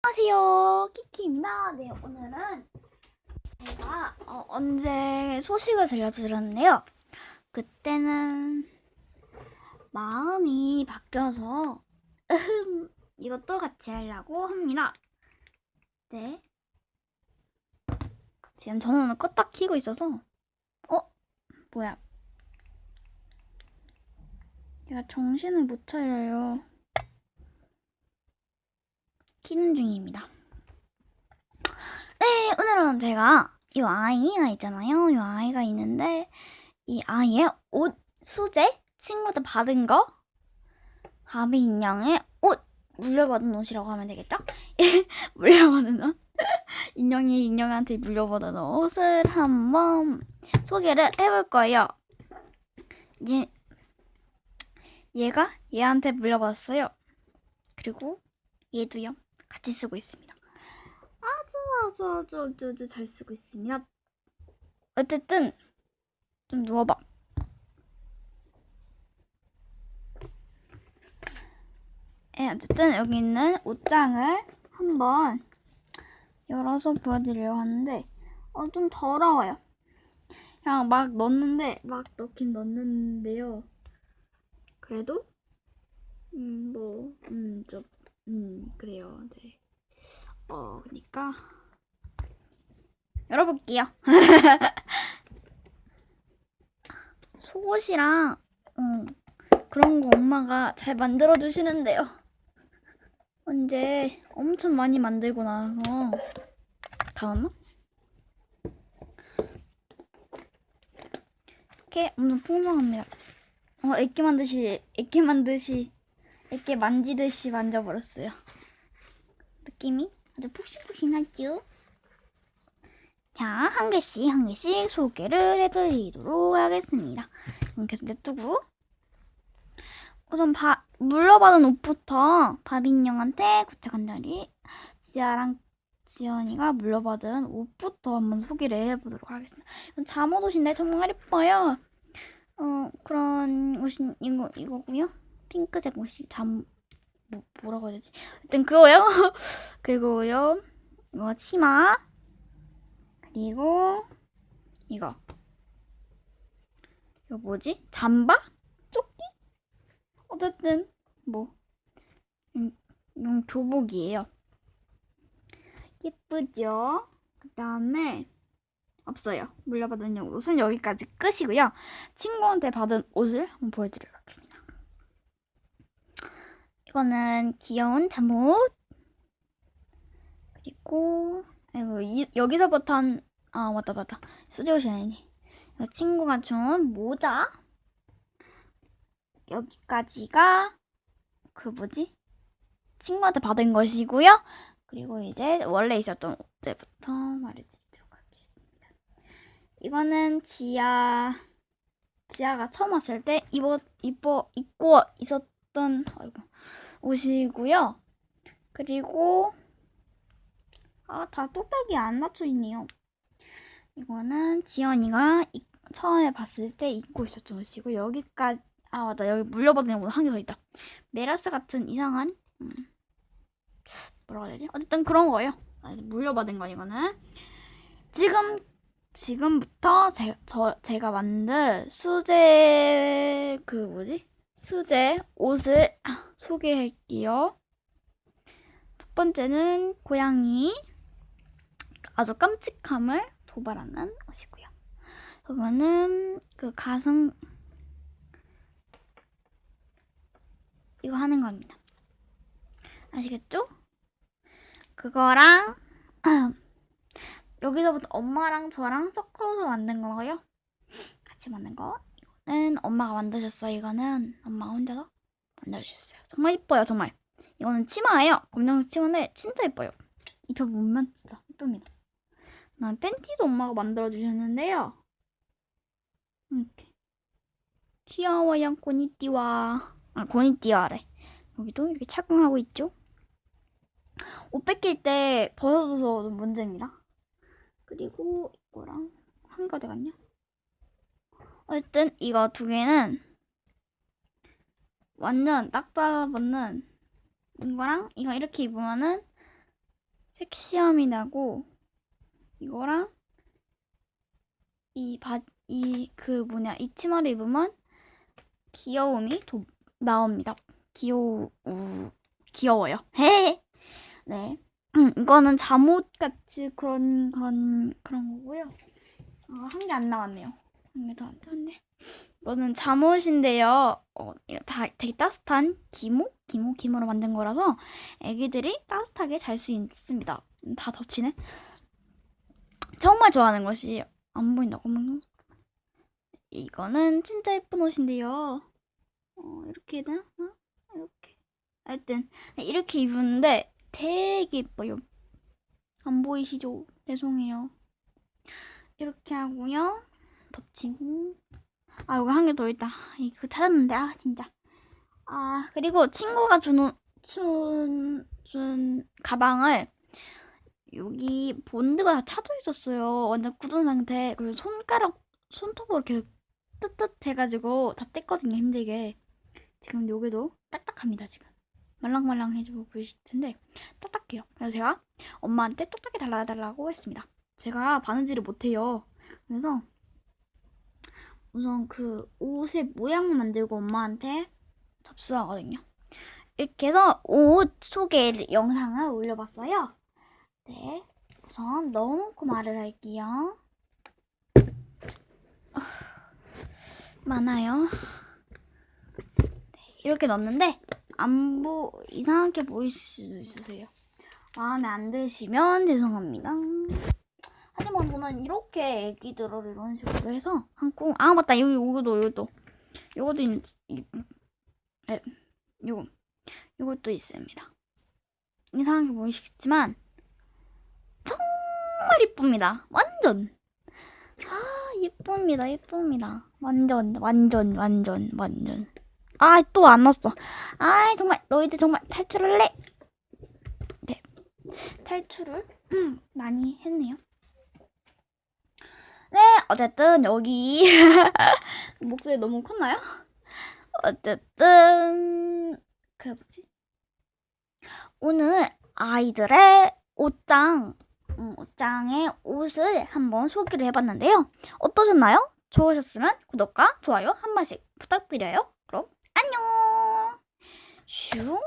안녕하세요, 키키입니다. 네, 오늘은 제가 언제 소식을 들려드렸는데요. 그때는 마음이 바뀌어서 이것도 같이 하려고 합니다. 네, 지금 전원을 껐다 켜고 있어서 뭐야, 제가 정신을 못 차려요. 키는 중입니다. 네, 오늘은 제가 이 아이가 있잖아요. 이 아이가 있는데 이 아이의 옷, 수제, 친구들 받은 거, 바비 인형의 옷, 물려받은 옷이라고 하면 되겠죠? 물려받은 옷. 인형이 인형한테 물려받은 옷을 한번 소개를 해볼 거예요. 얘가 얘한테 물려받았어요. 그리고 얘도요. 같이 쓰고 있습니다. 아주 잘 쓰고 있습니다. 어쨌든 좀 누워봐. 네, 어쨌든 여기 있는 옷장을 한번 열어서 보여드리려고 하는데 좀 더러워요. 그냥 막 넣긴 넣는데요. 그래도 그래요. 네. 그러니까 열어볼게요. 속옷이랑 그런 거 엄마가 잘 만들어 주시는데요. 언제 엄청 많이 만들고 나서 다 왔나? 이렇게 엄청 풍성합니다. 애기 만지듯이 만져버렸어요. 느낌이 아주 푹신푹신하죠? 자, 한 개씩 소개를 해드리도록 하겠습니다. 계속 냅두고 우선 물려받은 옷부터 바비인형한테 구체한 자리 지아랑 지연이가 물려받은 옷부터 한번 소개를 해보도록 하겠습니다. 이건 잠옷 옷인데 정말 예뻐요. 그런 옷이 이거고요. 핑크색 옷이 뭐라고 해야 되지? 일단 그거요. 그리고요. 이거 치마. 그리고 이거 뭐지? 잠바? 조끼? 어쨌든 이건 교복이에요. 예쁘죠? 그 다음에 없어요. 물려받은 옷은 여기까지 끝이고요. 친구한테 받은 옷을 한번 보여드리도록 하겠습니다. 이거는 귀여운 잠옷. 그리고 여기서부터 맞다. 수제 옷이 아니지. 친구가 준 모자. 여기까지가 친구한테 받은 것이고요. 그리고 이제 원래 있었던 옷들부터 말해드리도록 하겠습니다. 이거는 지아가 처음 왔을 때 입고 있었던 옷이고요. 그리고 다 뚝딱이 안 맞춰 있네요. 이거는 지연이가 처음에 봤을 때 입고 있었던 옷이고 여기까지 맞다, 여기 물려받은 옷 한 개 더 있다. 메라스 같은 이상한 뭐라고 해야 되지? 어쨌든 그런 거예요. 물려받은 거 이거는 지금부터 제가 만든 수제 수제 옷을 소개할게요. 첫 번째는 고양이 아주 깜찍함을 도발하는 옷이고요. 그거는 가슴 이거 하는 겁니다. 아시겠죠? 그거랑 여기서부터 엄마랑 저랑 섞어서 만든 거고요. 같이 만든 거. 이거는 엄마가 만드셨어요. 이거는 엄마가 혼자서 만들어주셨어요. 정말 이뻐요, 정말. 이거는 치마예요. 검정색 치마인데 진짜 예뻐요. 입혀보면 진짜 예쁩니다. 그다음에 팬티도 엄마가 만들어주셨는데요. 이렇게 귀여워요, 고니띠와. 고니띠와래. 여기도 이렇게 착용하고 있죠. 옷 뺏길 때 벗어서 좀 문제입니다. 그리고 이거랑 한 가지 같냐? 어쨌든 이거 두 개는 완전 딱 달라붙는 이거랑 이거 이렇게 입으면은 섹시함이 나고 이거랑 이 치마를 입으면 귀여움이 나옵니다. 귀여워요. 네. 이거는 잠옷 같이 그런 거고요. 한 개 안 나왔네요. 한 개 더 안 나왔네. 이거는 잠옷인데요. 이거 되게 따뜻한 기모로 만든 거라서 애기들이 따뜻하게 잘 수 있습니다. 다 덮치네. 정말 좋아하는 것이 안 보인다고. 이거는 진짜 예쁜 옷인데요. 이렇게 되나? 이렇게. 하여튼 이렇게 입었는데 되게 예뻐요. 안 보이시죠? 죄송해요. 이렇게 하고요. 덮치고. 이거 한 개 더 있다. 이거 찾았는데 진짜. 그리고 친구가 준 가방을 여기 본드가 다 차져 있었어요. 완전 굳은 상태. 그래서 손톱으로 계속 뜨뜻해가지고 다 뗐거든요. 힘들게. 지금 여기도 딱딱합니다. 지금 말랑말랑해지고 보이실 텐데 딱딱해요. 그래서 제가 엄마한테 똑딱히 달라달라고 했습니다. 제가 바느질을 못해요. 그래서 우선 그 옷의 모양만 만들고 엄마한테 접수하거든요. 이렇게 해서 옷 소개 영상을 올려봤어요. 네, 우선 넣어놓고 말을 할게요. 많아요. 네, 이렇게 넣었는데 이상하게 보일 수도 있으세요. 마음에 안 드시면 죄송합니다. 하지만 저는 이렇게 애기들을 이런 식으로 해서 맞다. 요것도 요것도 있습니다. 이상하게 보이시겠지만 정말 이쁩니다. 완전. 예쁩니다. 완전. 또 안 넣었어. 정말 너희들 정말 탈출할래? 네, 탈출을 많이 했네요. 네, 어쨌든 여기 목소리 너무 컸나요? 어쨌든 오늘 아이들의 옷장의 옷을 한번 소개를 해봤는데요. 어떠셨나요? 좋으셨으면 구독과 좋아요 한 번씩 부탁드려요. 그럼 안녕. 슝.